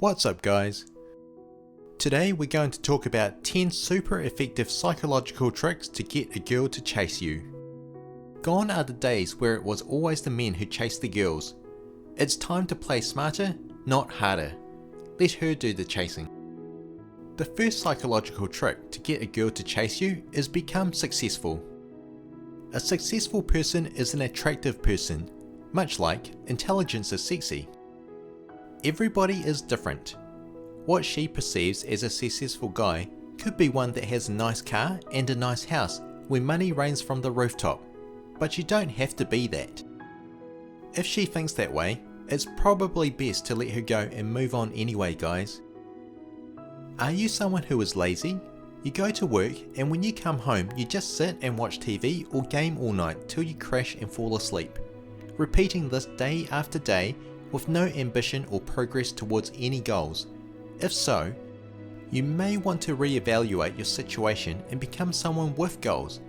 What's up guys? Today we're going to talk about 10 super effective psychological tricks to get a girl to chase you. Gone are the days where it was always the men who chased the girls. It's time to play smarter, not harder. Let her do the chasing. The first psychological trick to get a girl to chase you is become successful. A successful person is an attractive person, much like intelligence is sexy. Everybody is different. What she perceives as a successful guy could be one that has a nice car and a nice house where money rains from the rooftop, but you don't have to be that. If she thinks that way, it's probably best to let her go and move on anyway, guys. Are you someone who is lazy? You go to work and when you come home you just sit and watch TV or game all night till you crash and fall asleep, repeating this day after day with no ambition or progress towards any goals. If so, you may want to reevaluate your situation and become someone with goals,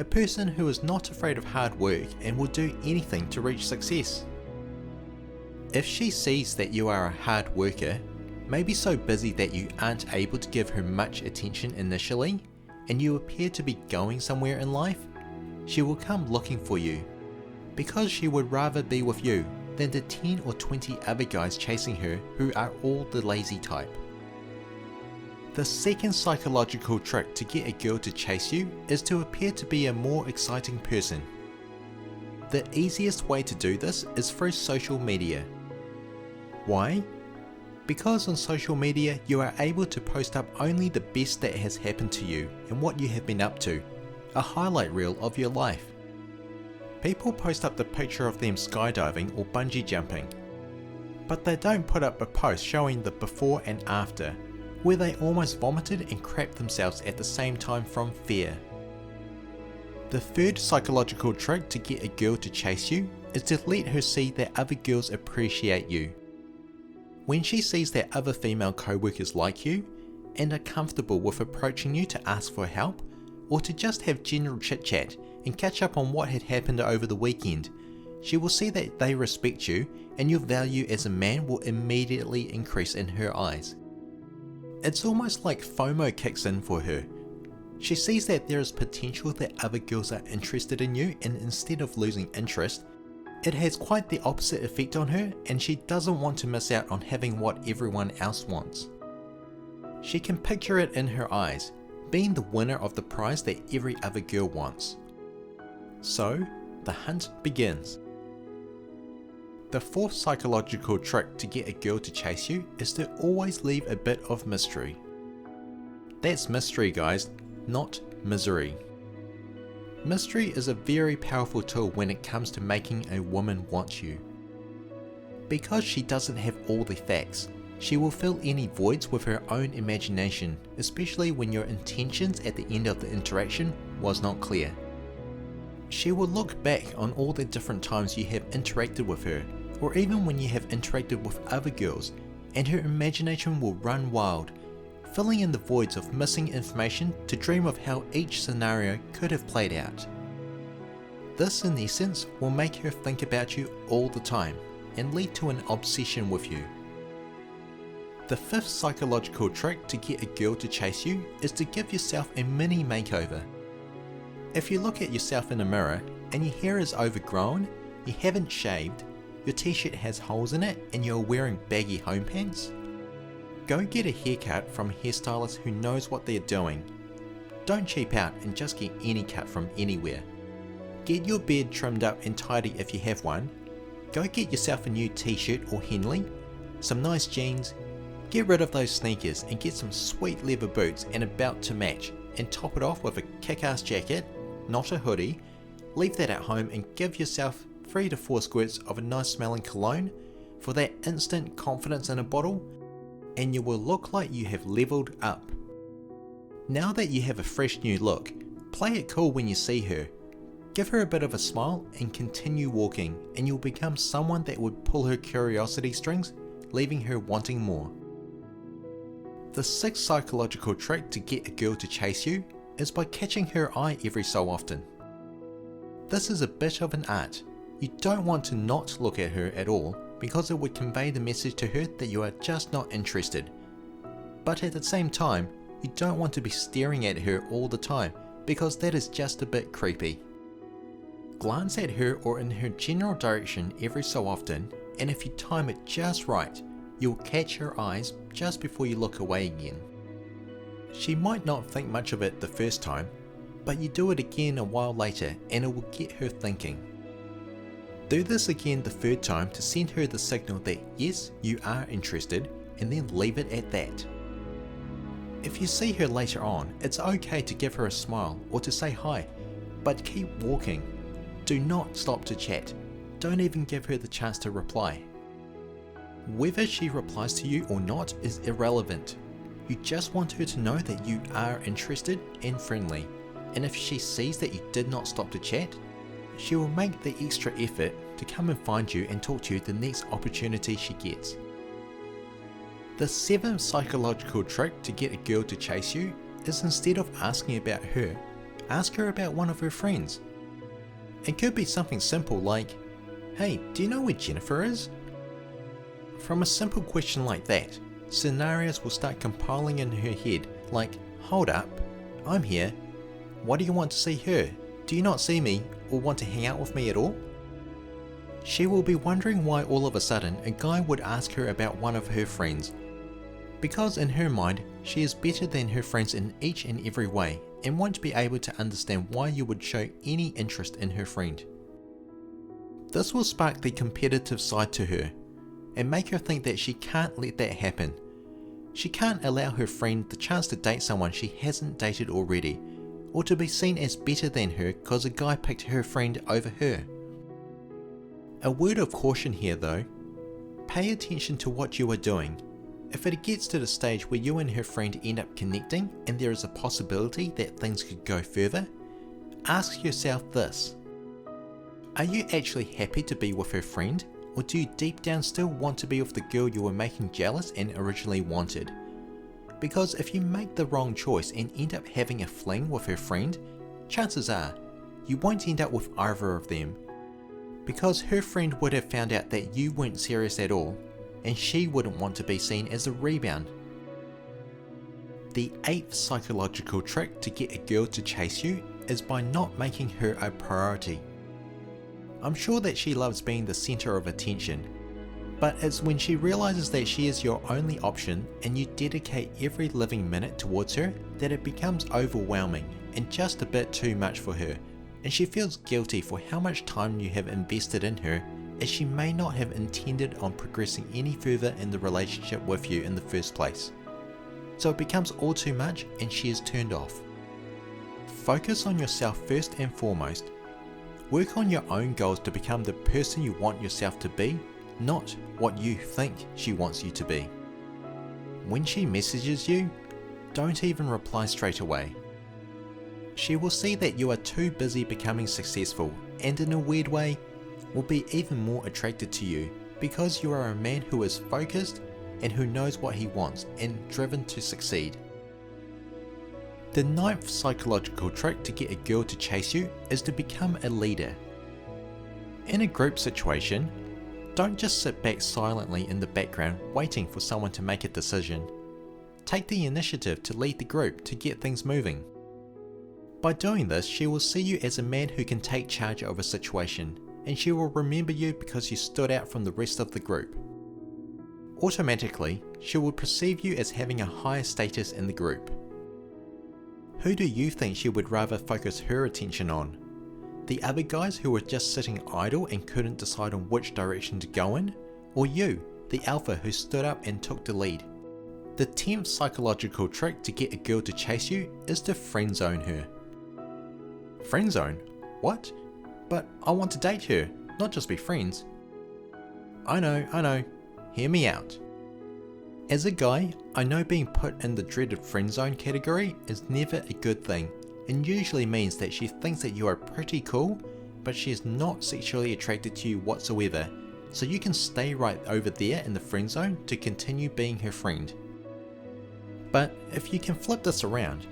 a person who is not afraid of hard work and will do anything to reach success. If she sees that you are a hard worker, maybe so busy that you aren't able to give her much attention initially, and you appear to be going somewhere in life, she will come looking for you, because she would rather be with you than the 10 or 20 other guys chasing her who are all the lazy type. The second psychological trick to get a girl to chase you is to appear to be a more exciting person. The easiest way to do this is through social media. Why? Because on social media you are able to post up only the best that has happened to you and what you have been up to, a highlight reel of your life. People post up the picture of them skydiving or bungee jumping, but they don't put up a post showing the before and after, where they almost vomited and crapped themselves at the same time from fear. The third psychological trick to get a girl to chase you is to let her see that other girls appreciate you. When she sees that other female co-workers like you and are comfortable with approaching you to ask for help or to just have general chit-chat and catch up on what had happened over the weekend, she will see that they respect you and your value as a man will immediately increase in her eyes. It's almost like FOMO kicks in for her. She sees that there is potential that other girls are interested in you, and instead of losing interest, it has quite the opposite effect on her, and she doesn't want to miss out on having what everyone else wants. She can picture it in her eyes, being the winner of the prize that every other girl wants. So, the hunt begins. The fourth psychological trick to get a girl to chase you is to always leave a bit of mystery. That's mystery, guys, not misery. Mystery is a very powerful tool when it comes to making a woman want you. Because she doesn't have all the facts, she will fill any voids with her own imagination, especially when your intentions at the end of the interaction was not clear. She will look back on all the different times you have interacted with her, or even when you have interacted with other girls, and her imagination will run wild, filling in the voids of missing information to dream of how each scenario could have played out. This in essence will make her think about you all the time and lead to an obsession with you. The fifth psychological trick to get a girl to chase you is to give yourself a mini makeover. If you look at yourself in a mirror and your hair is overgrown, you haven't shaved, your t-shirt has holes in it and you're wearing baggy home pants, go get a haircut from a hairstylist who knows what they're doing. Don't cheap out and just get any cut from anywhere. Get your beard trimmed up and tidy if you have one. Go get yourself a new t-shirt or Henley, some nice jeans, get rid of those sneakers and get some sweet leather boots and a belt to match, and top it off with a kick-ass jacket, not a hoodie. Leave that at home and give yourself 3 to 4 squirts of a nice smelling cologne for that instant confidence in a bottle, and you will look like you have leveled up. Now that you have a fresh new look, play it cool when you see her. Give her a bit of a smile and continue walking, and you'll become someone that would pull her curiosity strings, leaving her wanting more. The sixth psychological trick to get a girl to chase you is by catching her eye every so often. This is a bit of an art. You don't want to not look at her at all, because it would convey the message to her that you are just not interested. But at the same time, you don't want to be staring at her all the time because that is just a bit creepy. Glance at her or in her general direction every so often, and if you time it just right, you'll catch her eyes just before you look away again. She might not think much of it the first time, but you do it again a while later and it will get her thinking. Do this again the third time to send her the signal that yes, you are interested, and then leave it at that. If you see her later on, it's okay to give her a smile or to say hi, but keep walking. Do not stop to chat. Don't even give her the chance to reply. Whether she replies to you or not is irrelevant. You just want her to know that you are interested and friendly, and if she sees that you did not stop to chat, she will make the extra effort to come and find you and talk to you the next opportunity she gets. The 7th psychological trick to get a girl to chase you is instead of asking about her, ask her about one of her friends. It could be something simple like, "Hey, do you know where Jennifer is?" From a simple question like that, scenarios will start compiling in her head like, "Hold up, I'm here. Why do you want to see her? Do you not see me or want to hang out with me at all?" She will be wondering why all of a sudden a guy would ask her about one of her friends. Because in her mind, she is better than her friends in each and every way and won't be able to understand why you would show any interest in her friend. This will spark the competitive side to her and make her think that she can't let that happen. She can't allow her friend the chance to date someone she hasn't dated already, or to be seen as better than her because a guy picked her friend over her. A word of caution here though, pay attention to what you are doing. If it gets to the stage where you and her friend end up connecting and there is a possibility that things could go further, ask yourself this: are you actually happy to be with her friend, or do you deep down still want to be with the girl you were making jealous and originally wanted? Because if you make the wrong choice and end up having a fling with her friend, chances are you won't end up with either of them. Because her friend would have found out that you weren't serious at all, and she wouldn't want to be seen as a rebound. The 8th psychological trick to get a girl to chase you is by not making her a priority. I'm sure that she loves being the center of attention, but it's when she realizes that she is your only option and you dedicate every living minute towards her that it becomes overwhelming and just a bit too much for her, and she feels guilty for how much time you have invested in her, as she may not have intended on progressing any further in the relationship with you in the first place. So it becomes all too much and she is turned off. Focus on yourself first and foremost. Work on your own goals to become the person you want yourself to be, not what you think she wants you to be. When she messages you, don't even reply straight away. She will see that you are too busy becoming successful, and in a weird way, will be even more attracted to you because you are a man who is focused and who knows what he wants and driven to succeed. The 9th psychological trick to get a girl to chase you is to become a leader. In a group situation, don't just sit back silently in the background waiting for someone to make a decision. Take the initiative to lead the group to get things moving. By doing this, she will see you as a man who can take charge of a situation, and she will remember you because you stood out from the rest of the group. Automatically, she will perceive you as having a higher status in the group. Who do you think she would rather focus her attention on? The other guys who were just sitting idle and couldn't decide on which direction to go in? Or you, the alpha who stood up and took the lead? The 10th psychological trick to get a girl to chase you is to friend zone her. Friend zone? What? But I want to date her, not just be friends. I know. Hear me out. As a guy, I know being put in the dreaded friend zone category is never a good thing, and usually means that she thinks that you are pretty cool, but she is not sexually attracted to you whatsoever, so you can stay right over there in the friend zone to continue being her friend. But if you can flip this around,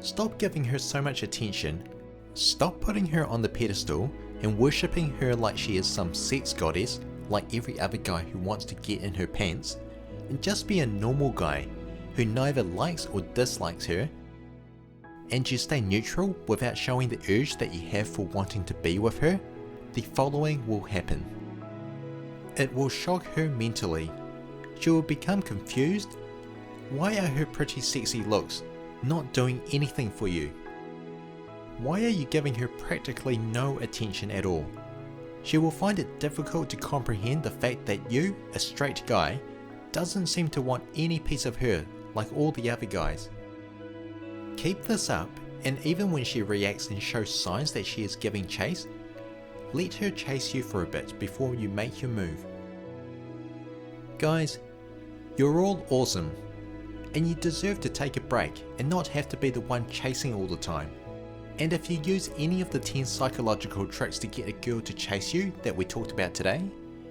stop giving her so much attention, stop putting her on the pedestal and worshipping her like she is some sex goddess, like every other guy who wants to get in her pants, and just be a normal guy who neither likes or dislikes her, and you stay neutral without showing the urge that you have for wanting to be with her, the following will happen. It will shock her mentally. She will become confused. Why are her pretty sexy looks not doing anything for you? Why are you giving her practically no attention at all? She will find it difficult to comprehend the fact that you, a straight guy, doesn't seem to want any piece of her like all the other guys. Keep this up, and even when she reacts and shows signs that she is giving chase, let her chase you for a bit before you make your move. Guys, you're all awesome, and you deserve to take a break and not have to be the one chasing all the time. And if you use any of the 10 psychological tricks to get a girl to chase you that we talked about today,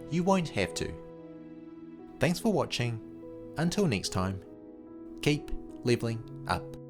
you won't have to. Thanks for watching. Until next time, keep leveling up.